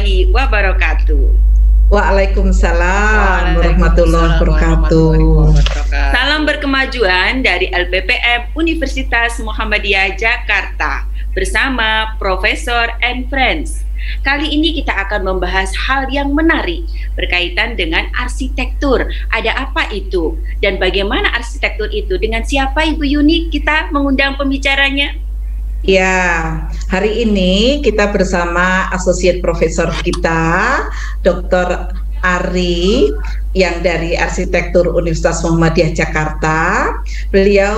warahmatullahi wabarakatuh. Waalaikumsalam warahmatullahi wabarakatuh. Salam berkemajuan dari LPPM Universitas Muhammadiyah Jakarta bersama Profesor and Friends. Kali ini kita akan membahas hal yang menarik berkaitan dengan arsitektur. Ada apa itu? Dan bagaimana arsitektur itu? Dengan siapa Ibu Yuni kita mengundang pembicaranya? Ya, hari ini kita bersama Associate Profesor kita, Dr. Ari, yang dari Arsitektur Universitas Muhammadiyah Jakarta. Beliau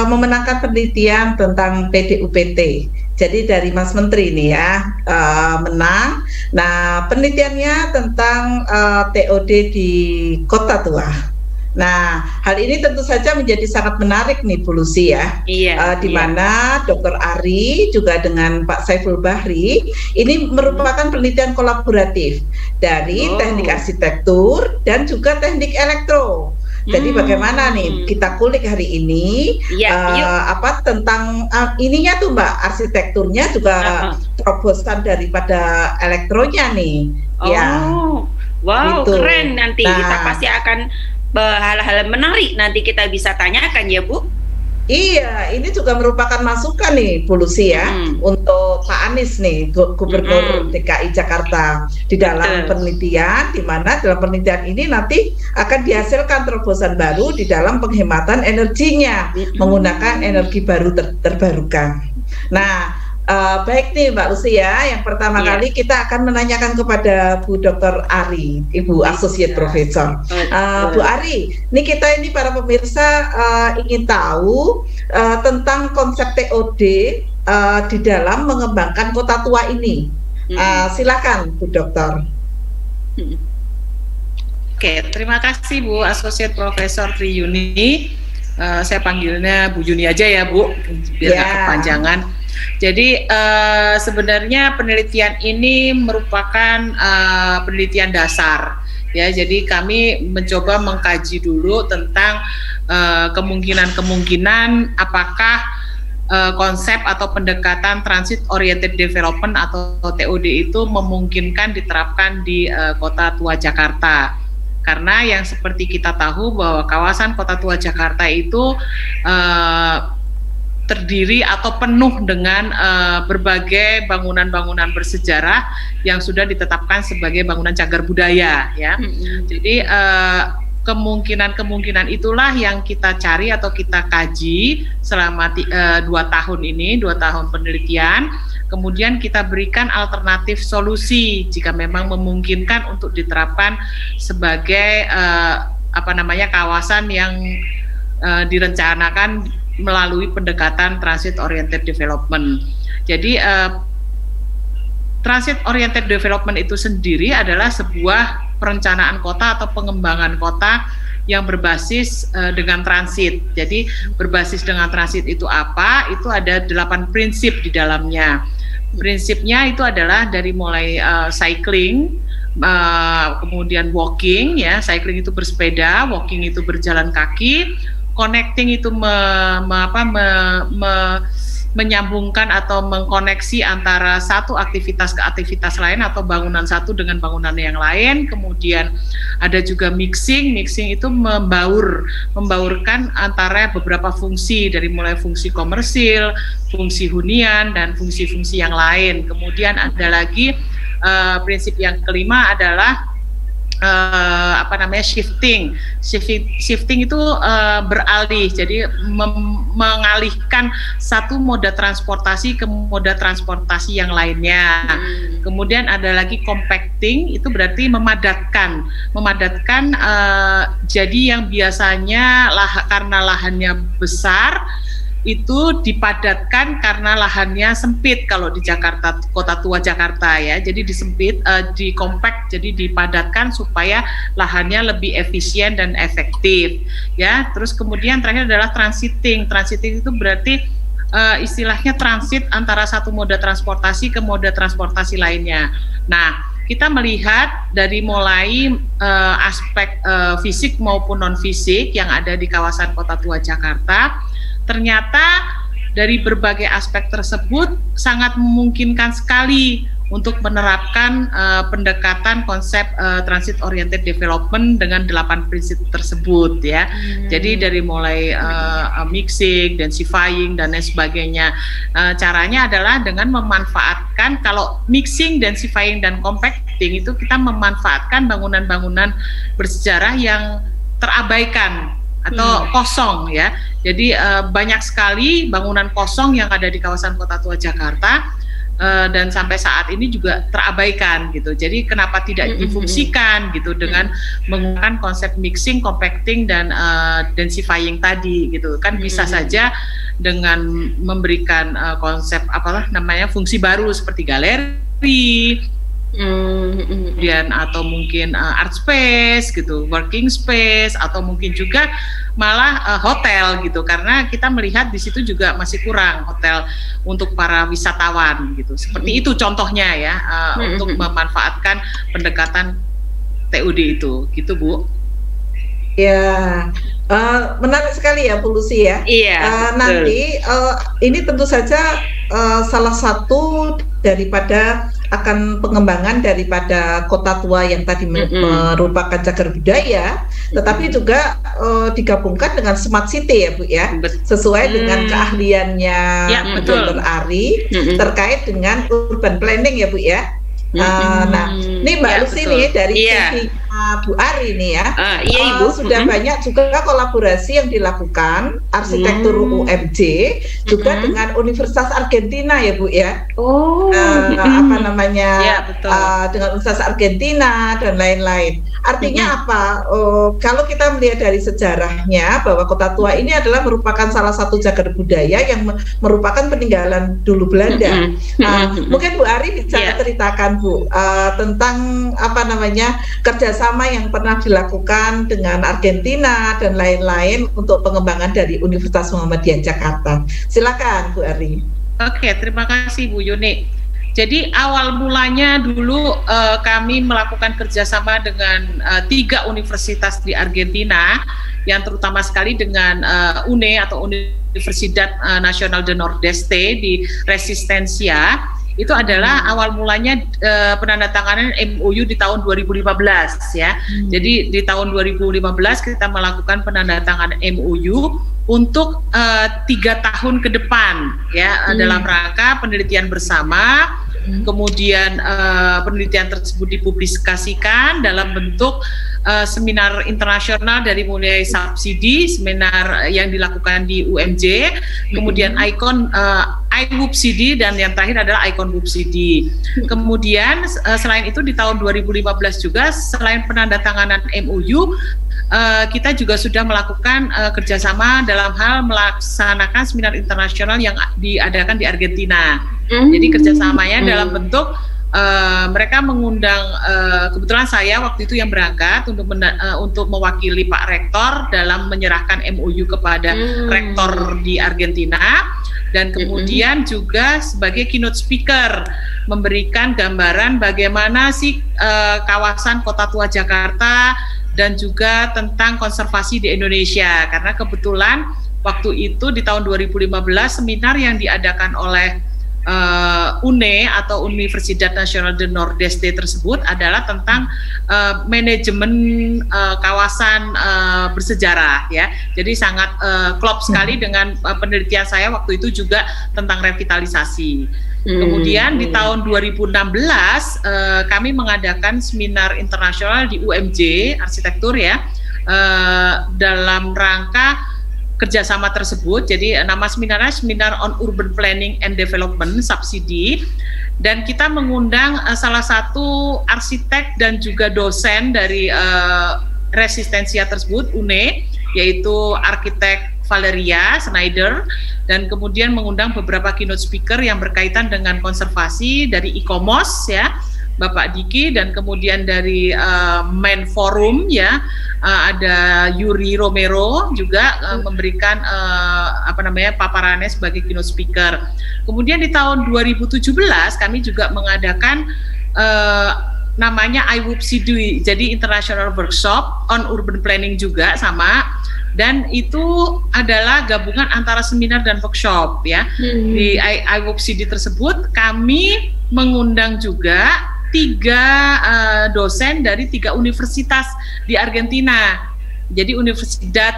memenangkan penelitian tentang PDUPT. Jadi dari Mas Menteri ini ya, menang. Nah, penelitiannya tentang TOD di Kota Tua. Nah, hal ini tentu saja menjadi sangat menarik nih Bu Lucy ya, di mana Dr. Ari juga dengan Pak Saiful Bahri ini merupakan penelitian kolaboratif dari teknik arsitektur dan juga teknik elektro. Jadi bagaimana nih kita kulik hari ini tentang ininya tuh Mbak, arsitekturnya juga terobosan daripada elektronya nih. Wow, gitu. Keren, nanti kita pasti akan hal-hal menarik nanti kita bisa tanyakan ya Bu. Iya, ini juga merupakan masukan nih Bu Lucy ya, untuk Pak Anies nih, Gubernur DKI Jakarta, di dalam penelitian, di mana dalam penelitian ini nanti akan dihasilkan terobosan baru di dalam penghematan energinya, menggunakan energi baru terbarukan. Nah, baik nih Mbak Lucy ya, yang pertama kali kita akan menanyakan kepada Bu Dr. Ari, Ibu Associate Professor. Bu Ari, ini para pemirsa ingin tahu tentang konsep TOD di dalam mengembangkan Kota Tua ini. Silakan Bu Dokter. Oke, terima kasih Bu Associate Professor Tri Yuni. Saya panggilnya Bu Yuni aja ya Bu, biar nggak kepanjangan. Jadi sebenarnya penelitian ini merupakan penelitian dasar ya. Jadi kami mencoba mengkaji dulu tentang kemungkinan apakah konsep atau pendekatan Transit Oriented Development atau TOD itu memungkinkan diterapkan di Kota Tua Jakarta. Karena yang seperti kita tahu bahwa kawasan Kota Tua Jakarta itu terdiri atau penuh dengan berbagai bangunan-bangunan bersejarah yang sudah ditetapkan sebagai bangunan cagar budaya ya. Jadi kemungkinan itulah yang kita cari atau kita kaji selama 2 tahun ini, 2 tahun penelitian. Kemudian kita berikan alternatif solusi jika memang memungkinkan untuk diterapkan sebagai kawasan yang direncanakan melalui pendekatan Transit Oriented Development. Jadi Transit Oriented Development itu sendiri adalah sebuah perencanaan kota atau pengembangan kota yang berbasis dengan transit. Jadi berbasis dengan transit itu apa? Itu ada 8 prinsip di dalamnya. Prinsipnya itu adalah dari mulai cycling, kemudian walking ya, cycling itu bersepeda, walking itu berjalan kaki, connecting itu menyambungkan atau mengkoneksi antara satu aktivitas ke aktivitas lain atau bangunan satu dengan bangunan yang lain. Kemudian ada juga mixing itu membaurkan antara beberapa fungsi, dari mulai fungsi komersil, fungsi hunian, dan fungsi-fungsi yang lain. Kemudian ada lagi prinsip yang kelima adalah shifting itu beralih, jadi mengalihkan satu moda transportasi ke moda transportasi yang lainnya. Kemudian ada lagi compacting, itu berarti memadatkan jadi yang biasanya karena lahannya besar itu dipadatkan karena lahannya sempit kalau di Jakarta, Kota Tua Jakarta ya. Jadi disempit, dikompak, jadi dipadatkan supaya lahannya lebih efisien dan efektif ya. Terus kemudian terakhir adalah transiting. Transiting itu berarti istilahnya transit antara satu moda transportasi ke moda transportasi lainnya. Nah, kita melihat dari mulai aspek fisik maupun non fisik yang ada di kawasan Kota Tua Jakarta. Ternyata dari berbagai aspek tersebut sangat memungkinkan sekali untuk menerapkan pendekatan konsep transit oriented development dengan 8 prinsip tersebut ya. Jadi dari mulai mixing, densifying dan lain sebagainya. Caranya adalah dengan memanfaatkan, kalau mixing, densifying dan compacting itu kita memanfaatkan bangunan-bangunan bersejarah yang terabaikan atau kosong ya. Jadi banyak sekali bangunan kosong yang ada di kawasan Kota Tua Jakarta. Dan sampai saat ini juga terabaikan gitu. Jadi kenapa tidak difungsikan gitu dengan menggunakan konsep mixing, compacting dan densifying tadi gitu. Kan bisa saja dengan memberikan konsep fungsi baru seperti galeri, kemudian atau mungkin art space gitu, working space, atau mungkin juga malah hotel gitu, karena kita melihat di situ juga masih kurang hotel untuk para wisatawan gitu. Seperti itu contohnya ya, untuk memanfaatkan pendekatan TUD itu, gitu Bu. Ya, menarik sekali ya Bu Lucy ya. Iya. Nanti ini tentu saja salah satu daripada akan pengembangan daripada Kota Tua yang tadi merupakan cagar budaya, tetapi juga digabungkan dengan smart city ya Bu ya, sesuai dengan keahliannya Dr. Ari terkait dengan urban planning ya Bu ya. Nah, ini Mbak Lucy nih dari sisi Bu Ari nih ya, Ibu sudah banyak juga kolaborasi yang dilakukan arsitektur UMJ juga dengan Universitas Argentina ya Bu ya. Dengan Universitas Argentina dan lain-lain. Artinya apa? Kalau kita melihat dari sejarahnya bahwa Kota Tua ini adalah merupakan salah satu cagar budaya yang merupakan peninggalan dulu Belanda. Mungkin Bu Ari bisa ceritakan Bu tentang kerjasama yang pernah dilakukan dengan Argentina dan lain-lain untuk pengembangan dari Universitas Muhammadiyah Jakarta. Silakan Bu Ari. Oke, terima kasih Bu Yuni. Jadi awal mulanya dulu kami melakukan kerjasama dengan 3 universitas di Argentina, yang terutama sekali dengan UNE atau Universidad Nacional de Nordeste di Resistencia. Itu adalah awal mulanya penandatanganan MOU di tahun 2015 ya. Jadi di tahun 2015 kita melakukan penandatanganan MOU untuk 3 tahun ke depan ya, dalam rangka penelitian bersama. Kemudian penelitian tersebut dipublikasikan dalam bentuk seminar internasional dari mulai subsidi, seminar yang dilakukan di UMJ, kemudian iWUPSIDI, dan yang terakhir adalah Icon WUPSIDI. Kemudian selain itu di tahun 2015 juga, selain penandatanganan MOU, kita juga sudah melakukan kerjasama dalam hal melaksanakan seminar internasional yang diadakan di Argentina. Jadi kerjasamanya dalam bentuk mereka mengundang, kebetulan saya waktu itu yang berangkat untuk mewakili Pak Rektor dalam menyerahkan MOU kepada Rektor di Argentina, dan kemudian juga sebagai keynote speaker memberikan gambaran bagaimana sih kawasan Kota Tua Jakarta dan juga tentang konservasi di Indonesia, karena kebetulan waktu itu di tahun 2015 seminar yang diadakan oleh UNE atau Universidad Nacional de Nordeste tersebut adalah tentang manajemen kawasan bersejarah ya. Jadi sangat klop sekali dengan penelitian saya waktu itu juga tentang revitalisasi. Kemudian di tahun 2016 kami mengadakan seminar internasional di UMJ arsitektur ya, dalam rangka kerjasama tersebut. Jadi nama seminarnya Seminar on Urban Planning and Development Subsidi, dan kita mengundang salah satu arsitek dan juga dosen dari Resistencia tersebut, UNE, yaitu arsitek Valeria Schneider, dan kemudian mengundang beberapa keynote speaker yang berkaitan dengan konservasi dari ICOMOS ya, Bapak Diki, dan kemudian dari Main Forum ya, ada Yuri Romero juga memberikan paparannya sebagai keynote speaker. Kemudian di tahun 2017 kami juga mengadakan namanya iWUPSIDI, jadi International Workshop on Urban Planning juga sama, dan itu adalah gabungan antara seminar dan workshop ya. Di IWOPCD tersebut kami mengundang juga 3 dosen dari 3 universitas di Argentina. Jadi Universidad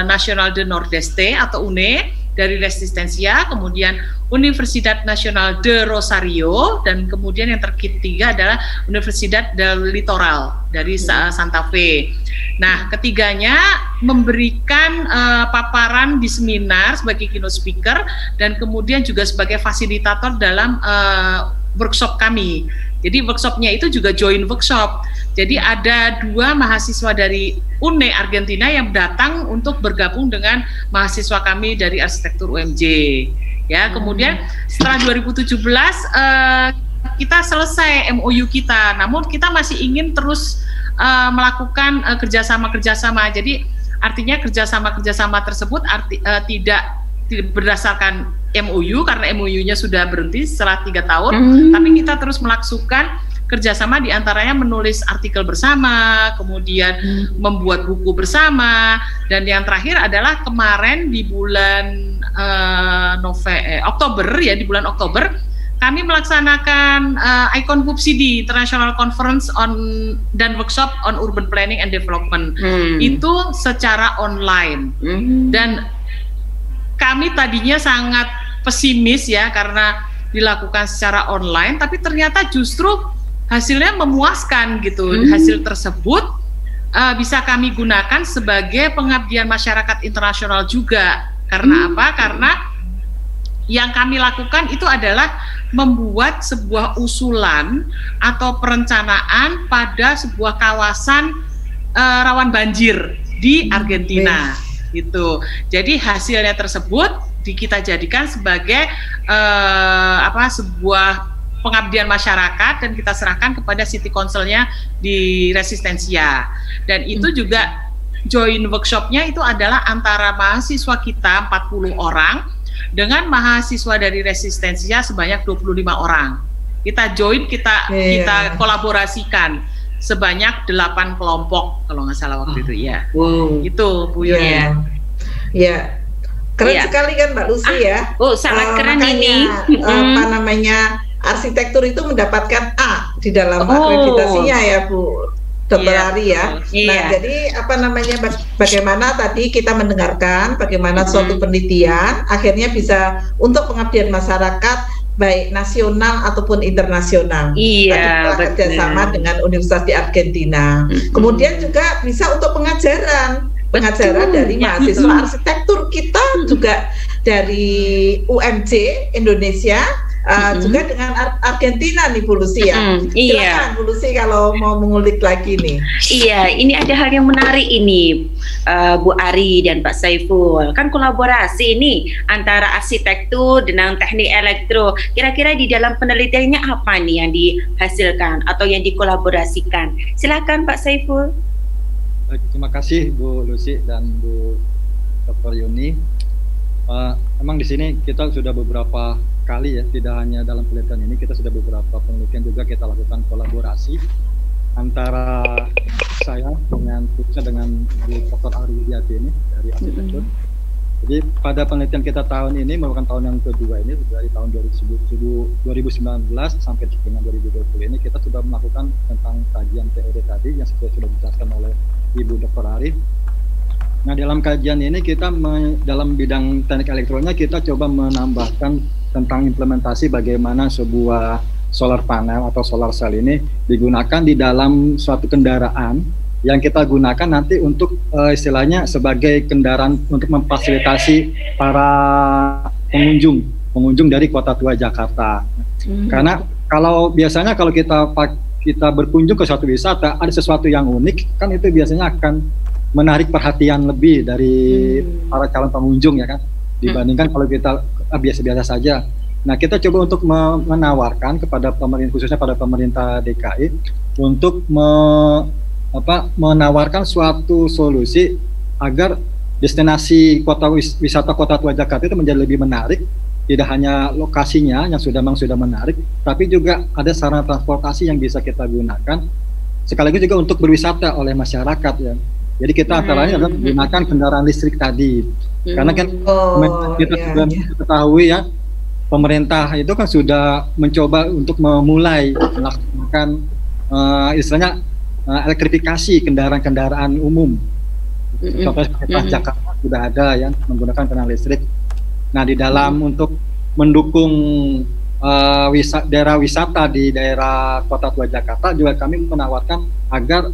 Nacional de Nordeste atau UNE dari Resistencia, kemudian Universidad Nacional de Rosario, dan kemudian yang ketiga adalah Universidad del Litoral dari Santa Fe. Nah, ketiganya memberikan paparan di seminar sebagai keynote speaker dan kemudian juga sebagai fasilitator dalam workshop kami. Jadi workshopnya itu juga joint workshop. Jadi ada 2 mahasiswa dari UNE Argentina yang datang untuk bergabung dengan mahasiswa kami dari arsitektur UMJ. Ya, kemudian setelah 2017 kita selesai MOU kita. Namun kita masih ingin terus melakukan kerjasama. Jadi artinya kerjasama tersebut tidak berdasarkan MOU karena MOU-nya sudah berhenti setelah 3 tahun, tapi kita terus melakukan kerjasama diantaranya menulis artikel bersama, kemudian membuat buku bersama, dan yang terakhir adalah kemarin di bulan Oktober ya, di bulan Oktober kami melaksanakan ICON-WOPCD International Conference dan Workshop on Urban Planning and Development. Itu secara online. Dan kami tadinya sangat pesimis ya karena dilakukan secara online, tapi ternyata justru hasilnya memuaskan gitu. Hasil tersebut bisa kami gunakan sebagai pengabdian masyarakat internasional juga. Karena apa? Karena yang kami lakukan itu adalah membuat sebuah usulan atau perencanaan pada sebuah kawasan rawan banjir di Argentina. Gitu. Jadi hasilnya tersebut kita jadikan sebagai sebuah pengabdian masyarakat dan kita serahkan kepada City Council-nya di Resistencia. Dan itu juga joint workshop-nya itu adalah antara mahasiswa kita 40 orang dengan mahasiswa dari Resistencia sebanyak 25 orang. Kita join, kita kolaborasikan sebanyak 8 kelompok kalau nggak salah waktu itu ya. Itu Bu Yuni. Ya, keren sekali kan Mbak Lucy ya. Sangat keren ini. Arsitektur itu mendapatkan A di dalam akreditasinya ya Bu Dr. Ari ya. Nah, jadi bagaimana tadi kita mendengarkan bagaimana suatu penelitian akhirnya bisa untuk pengabdian masyarakat baik nasional ataupun internasional. Kerjasama dengan Universitas di Argentina. Kemudian juga bisa untuk pengajaran dari mahasiswa arsitektur kita juga dari UMJ Indonesia. Juga dengan Argentina nih Bu Lucy ya. Silakan Bu Lucy kalau mau mengulik lagi nih. Iya, ini ada hal yang menarik ini Bu Ari dan Pak Saiful. Kan kolaborasi ini antara arsitektur dengan teknik elektro. Kira-kira di dalam penelitiannya apa nih yang dihasilkan atau yang dikolaborasikan? Silakan Pak Saiful. Terima kasih Bu Lucy dan Bu Dr. Yuni. Emang di sini kita sudah beberapa kali ya, tidak hanya dalam penelitian ini, kita sudah beberapa penelitian juga kita lakukan kolaborasi antara saya khususnya dengan Bu Dr. Ari Widiati ini dari arsitektur. Jadi pada penelitian kita tahun ini merupakan tahun yang kedua ini, dari tahun 2019 sampai dengan 2020 ini kita sudah melakukan tentang kajian teori tadi yang sudah dijelaskan oleh Ibu Dr. Ari. Nah, dalam kajian ini kita dalam bidang teknik elektronya kita coba menambahkan tentang implementasi bagaimana sebuah solar panel atau solar cell ini digunakan di dalam suatu kendaraan yang kita gunakan nanti untuk istilahnya sebagai kendaraan untuk memfasilitasi para pengunjung dari Kota Tua Jakarta. Karena biasanya kalau kita berkunjung ke suatu wisata ada sesuatu yang unik, kan itu biasanya akan menarik perhatian lebih dari para calon pengunjung ya kan, dibandingkan kalau kita biasa-biasa saja. Nah, kita coba untuk menawarkan kepada pemerintah, khususnya pada pemerintah DKI untuk menawarkan suatu solusi agar destinasi wisata Kota Tua Jakarta itu menjadi lebih menarik. Tidak hanya lokasinya yang sudah menarik, tapi juga ada sarana transportasi yang bisa kita gunakan sekaligus juga untuk berwisata oleh masyarakat ya. Jadi kita antara lain adalah menggunakan kendaraan listrik tadi. Karena kan kita sudah ketahui ya, pemerintah itu kan sudah mencoba untuk memulai melakukan istilahnya elektrifikasi kendaraan-kendaraan umum. Contohnya seperti Jakarta sudah ada yang menggunakan kendaraan listrik. Nah, di dalam untuk mendukung daerah wisata di daerah Kota Tua Jakarta juga kami menawarkan agar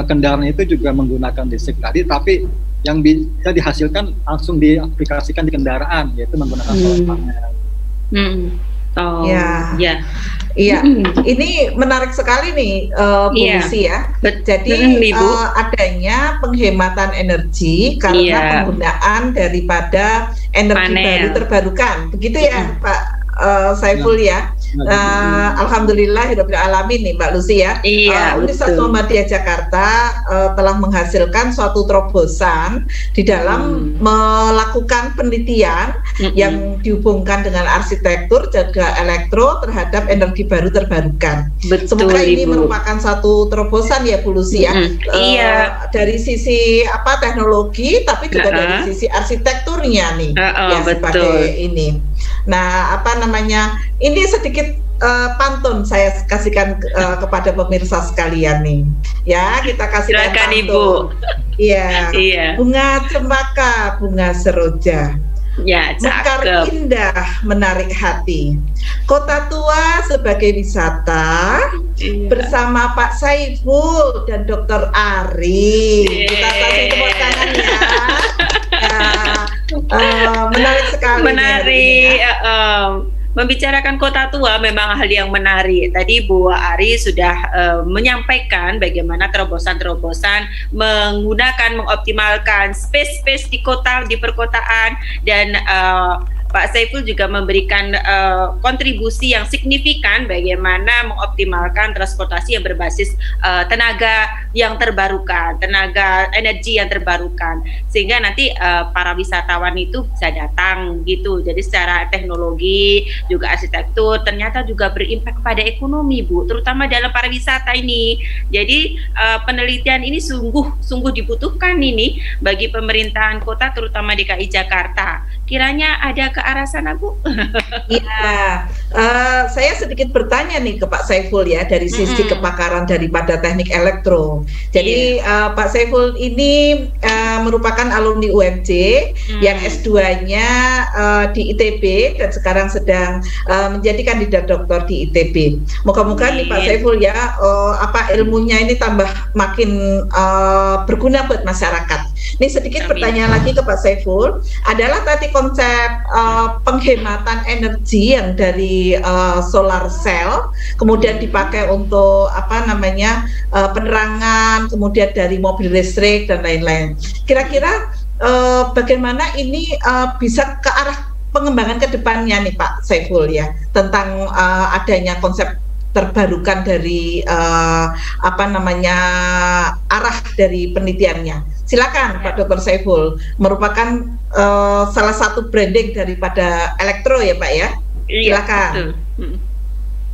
kendaraan itu juga menggunakan listrik tadi, tapi yang bisa dihasilkan langsung diaplikasikan di kendaraan, yaitu menggunakan solar panel. Oh, ya. Iya, ini menarik sekali nih, Bu Lucy ya. Jadi adanya penghematan energi karena penggunaan daripada energi baru terbarukan, begitu ya, Pak Saiful ya. Alhamdulillahirabbil alamin nih Mbak Lucy ya. Universitas Muhammadiyah Jakarta telah menghasilkan suatu terobosan di dalam melakukan penelitian yang dihubungkan dengan arsitektur juga elektro terhadap energi baru terbarukan. Semoga ini merupakan satu terobosan ya Bu Lucy ya. Dari sisi teknologi, tapi juga dari sisi arsitekturnya nih ya sebagai ini. Nah, ini sedikit pantun saya kasihkan kepada pemirsa sekalian nih. Ya, kita kasihkan pantun. Ibu. Iya. Bunga cempaka, bunga seroja. Ya, mekar indah, menarik hati. Kota Tua sebagai wisata bersama Pak Saiful dan Dr. Ari. Kita kasih tepuk tangan ya. Menarik sekali. Menarik. Membicarakan Kota Tua memang hal yang menarik. Tadi Bu Ari sudah menyampaikan bagaimana terobosan-terobosan mengoptimalkan space di kota, di perkotaan, dan Pak Saiful juga memberikan kontribusi yang signifikan bagaimana mengoptimalkan transportasi yang berbasis tenaga yang terbarukan, tenaga energi yang terbarukan, sehingga nanti para wisatawan itu bisa datang gitu. Jadi secara teknologi juga arsitektur ternyata juga berimpak pada ekonomi, Bu, terutama dalam pariwisata ini. Jadi penelitian ini sungguh dibutuhkan ini bagi pemerintahan kota, terutama DKI Jakarta. Kiranya ada ke arah sana, Bu? Iya, saya sedikit bertanya nih ke Pak Saiful ya, dari sisi kepakaran daripada teknik elektro. Jadi Pak Saiful ini merupakan alumni UMJ yang S2-nya di ITB dan sekarang sedang menjadi kandidat doktor di ITB. Moga-moga nih Pak Saiful ya, ilmunya ini tambah makin berguna buat masyarakat. Ini sedikit pertanyaan lagi ke Pak Saiful, adalah tadi konsep penghematan energi yang dari solar cell kemudian dipakai untuk penerangan, kemudian dari mobil listrik dan lain-lain. Kira-kira bagaimana ini bisa ke arah pengembangan ke depannya nih Pak Saiful ya, tentang adanya konsep terbarukan dari arah dari penelitiannya. Silakan Pak Dr. Saiful, merupakan salah satu branding daripada elektro ya Pak ya. Silakan.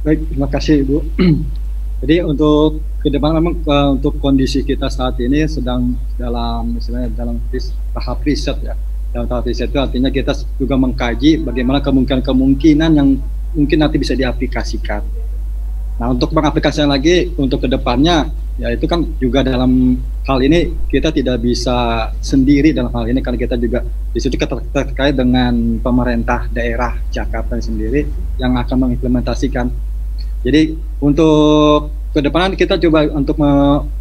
Baik, terima kasih Ibu. Jadi untuk ke depan memang untuk kondisi kita saat ini sedang dalam tahap riset ya. Dalam tahap riset itu artinya kita juga mengkaji bagaimana kemungkinan yang mungkin nanti bisa diaplikasikan. Nah, untuk mengaplikasikan lagi untuk kedepannya, ya itu kan juga dalam hal ini kita tidak bisa sendiri dalam hal ini, karena kita juga di situ terkait dengan pemerintah daerah Jakarta sendiri yang akan mengimplementasikan. Jadi untuk kedepannya kita coba untuk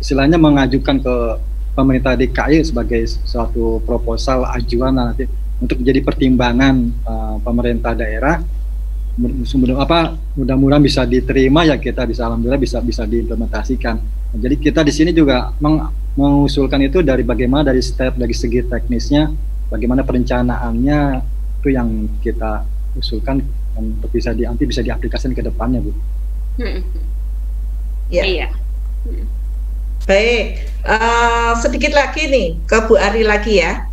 istilahnya mengajukan ke pemerintah DKI sebagai suatu proposal ajuan nanti untuk menjadi pertimbangan pemerintah daerah. Mudah-mudahan bisa diterima ya, kita bisa alhamdulillah bisa diimplementasikan. Nah, jadi kita di sini juga mengusulkan itu dari bagaimana dari segi teknisnya, bagaimana perencanaannya itu yang kita usulkan untuk bisa diaplikasikan ke depannya, Bu. Iya. Baik, sedikit lagi nih ke Bu Ari lagi ya.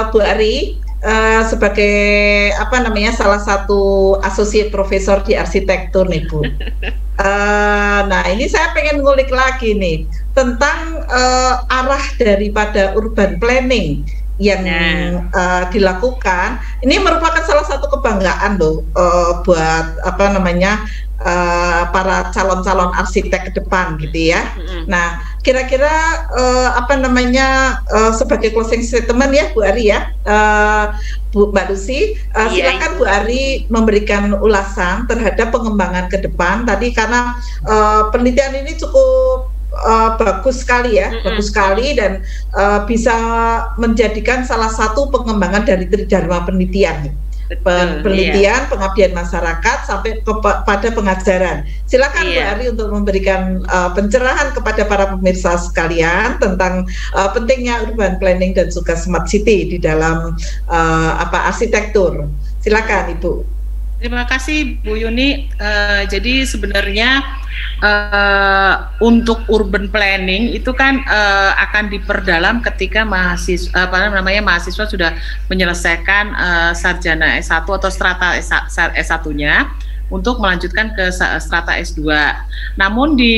Bu Ari, sebagai apa namanya salah satu associate profesor di arsitektur nih Bu. Nah ini saya pengen ngulik lagi nih tentang arah daripada urban planning yang dilakukan. Ini merupakan salah satu kebanggaan loh buat apa namanya para calon-calon arsitek ke depan gitu ya. Nah kira-kira apa namanya sebagai closing statement ya Bu Ari ya, Mbak Lucy, silakan Bu Ari memberikan ulasan terhadap pengembangan ke depan tadi karena penelitian ini cukup bagus sekali ya, bagus sekali dan bisa menjadikan salah satu pengembangan dari tridharma penelitian. Penelitian, pengabdian masyarakat sampai kepada pengajaran. Silakan Bu Ari untuk memberikan pencerahan kepada para pemirsa sekalian tentang pentingnya urban planning dan juga smart city di dalam arsitektur. Silakan Ibu. Terima kasih Bu Yuni. Jadi sebenarnya untuk urban planning itu kan akan diperdalam ketika mahasiswa sudah menyelesaikan sarjana S1 atau strata S1-nya untuk melanjutkan ke strata S2. Namun di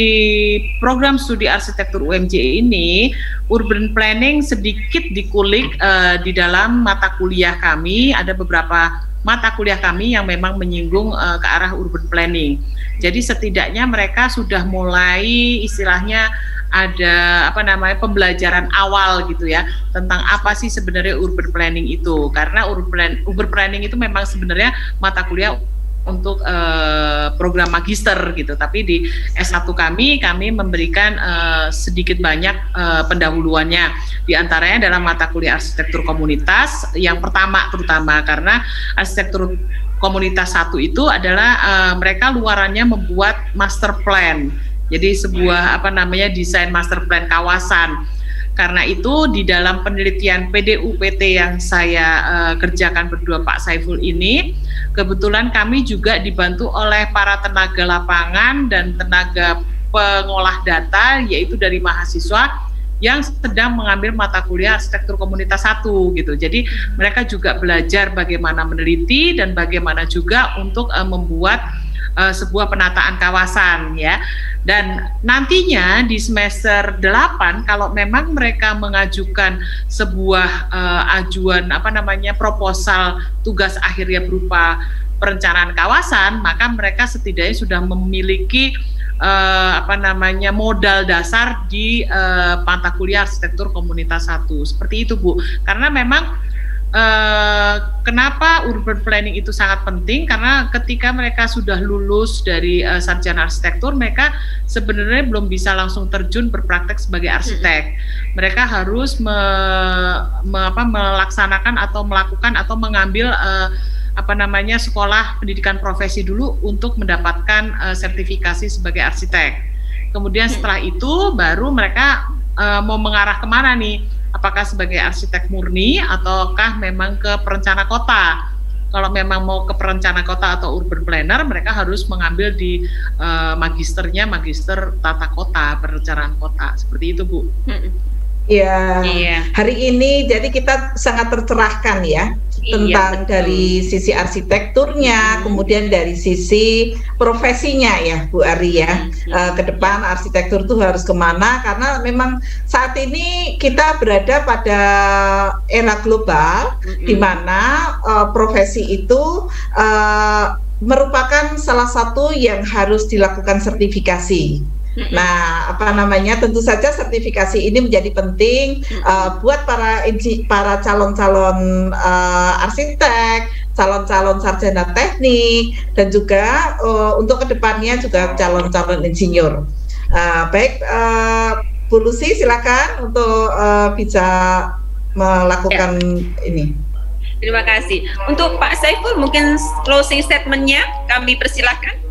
program studi arsitektur UMJ ini urban planning sedikit dikulik di dalam mata kuliah kami. Ada beberapa mata kuliah kami yang memang menyinggung ke arah urban planning. Jadi setidaknya mereka sudah mulai istilahnya ada pembelajaran awal gitu ya tentang apa sih sebenarnya urban planning itu. Karena urban planning itu memang sebenarnya mata kuliah untuk program magister gitu, tapi di S1 kami memberikan sedikit banyak pendahuluannya, di antaranya dalam mata kuliah arsitektur komunitas yang pertama terutama karena arsitektur komunitas 1 itu adalah mereka luarannya membuat master plan, jadi sebuah desain master plan kawasan. Karena itu di dalam penelitian PDUPT yang saya kerjakan berdua Pak Saiful ini, kebetulan kami juga dibantu oleh para tenaga lapangan dan tenaga pengolah data, yaitu dari mahasiswa yang sedang mengambil mata kuliah arsitektur komunitas 1 gitu. Jadi mereka juga belajar bagaimana meneliti dan bagaimana juga untuk membuat sebuah penataan kawasan ya. Dan nantinya di semester 8 kalau memang mereka mengajukan sebuah ajuan proposal tugas akhirnya berupa perencanaan kawasan, maka mereka setidaknya sudah memiliki modal dasar di mata kuliah arsitektur komunitas 1. Seperti itu Bu. Karena memang kenapa urban planning itu sangat penting, karena ketika mereka sudah lulus dari sarjana arsitektur, mereka sebenarnya belum bisa langsung terjun berpraktek sebagai arsitek. Mereka harus melaksanakan atau melakukan atau mengambil sekolah pendidikan profesi dulu untuk mendapatkan sertifikasi sebagai arsitek. Kemudian setelah itu baru mereka mau mengarah kemana nih? Apakah sebagai arsitek murni ataukah memang ke perencana kota? Kalau memang mau ke perencana kota atau urban planner, mereka harus mengambil di magister tata kota, perencanaan kota. Seperti itu Bu. Ya, hari ini jadi kita sangat tercerahkan ya tentang dari sisi arsitekturnya, kemudian dari sisi profesinya ya Bu Ari ya. Ke depan arsitektur itu harus kemana, karena memang saat ini kita berada pada era global di mana profesi itu merupakan salah satu yang harus dilakukan sertifikasi. Nah, tentu saja sertifikasi ini menjadi penting buat para calon-calon arsitek, calon-calon sarjana teknik, dan juga untuk kedepannya juga calon-calon insinyur. Baik, Bu Lucy silakan untuk bisa melakukan ini. Terima kasih. Untuk Pak Saiful mungkin closing statement-nya kami persilahkan.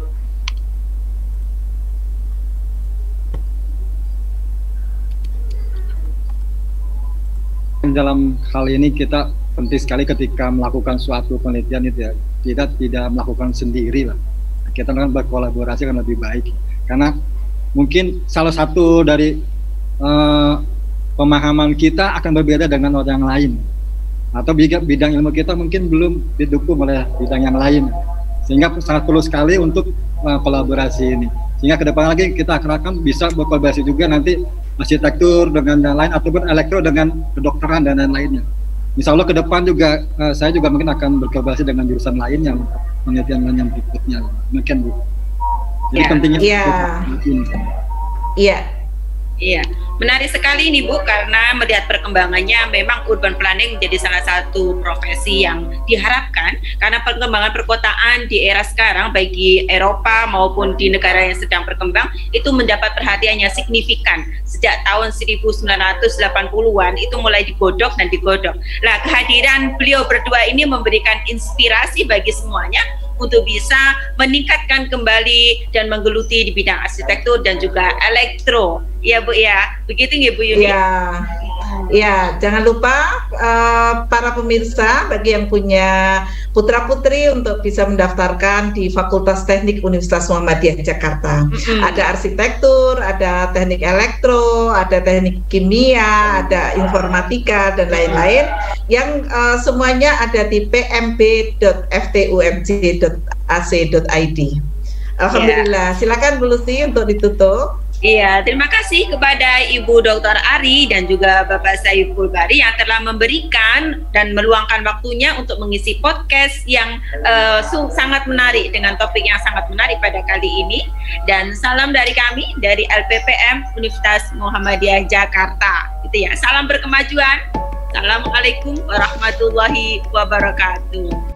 Dalam hal ini kita penting sekali ketika melakukan suatu penelitian itu ya, kita tidak melakukan sendiri lah, kita akan berkolaborasi akan lebih baik, karena mungkin salah satu dari pemahaman kita akan berbeda dengan orang lain. atau bidang ilmu kita mungkin belum didukung oleh bidang yang lain, sehingga sangat perlu sekali untuk kolaborasi ini. Sehingga ke depan lagi kita akan bisa berkolaborasi juga nanti arsitektur dengan yang lain ataupun elektro dengan kedokteran dan lain-lainnya. Insya Allah ke depan juga saya juga mungkin akan berkolaborasi dengan jurusan lain yang penelitian yang berikutnya. Mungkin Bu. Jadi pentingnya. Iya, menarik sekali nih Bu, karena melihat perkembangannya memang urban planning menjadi salah satu profesi yang diharapkan karena perkembangan perkotaan di era sekarang baik di Eropa maupun di negara yang sedang berkembang itu mendapat perhatian yang signifikan. Sejak tahun 1980-an itu mulai digodok dan digodok. Nah, kehadiran beliau berdua ini memberikan inspirasi bagi semuanya untuk bisa meningkatkan kembali dan menggeluti di bidang arsitektur dan juga elektro. Ya Bu ya, begitu nggih Bu Yuni? Ya, jangan lupa para pemirsa bagi yang punya putra-putri untuk bisa mendaftarkan di Fakultas Teknik Universitas Muhammadiyah Jakarta. Ada arsitektur, ada teknik elektro, ada teknik kimia, ada informatika dan lain-lain yang semuanya ada di pmb.ftumj.ac.id. Alhamdulillah. Silakan Bu Lucy untuk ditutup. Iya, terima kasih kepada Ibu Dr. Ari dan juga Bapak Saiful Bari yang telah memberikan dan meluangkan waktunya untuk mengisi podcast yang sangat menarik dengan topik yang sangat menarik pada kali ini. Dan salam dari kami dari LPPM Universitas Muhammadiyah Jakarta. Gitu ya. Salam berkemajuan. Assalamualaikum warahmatullahi wabarakatuh.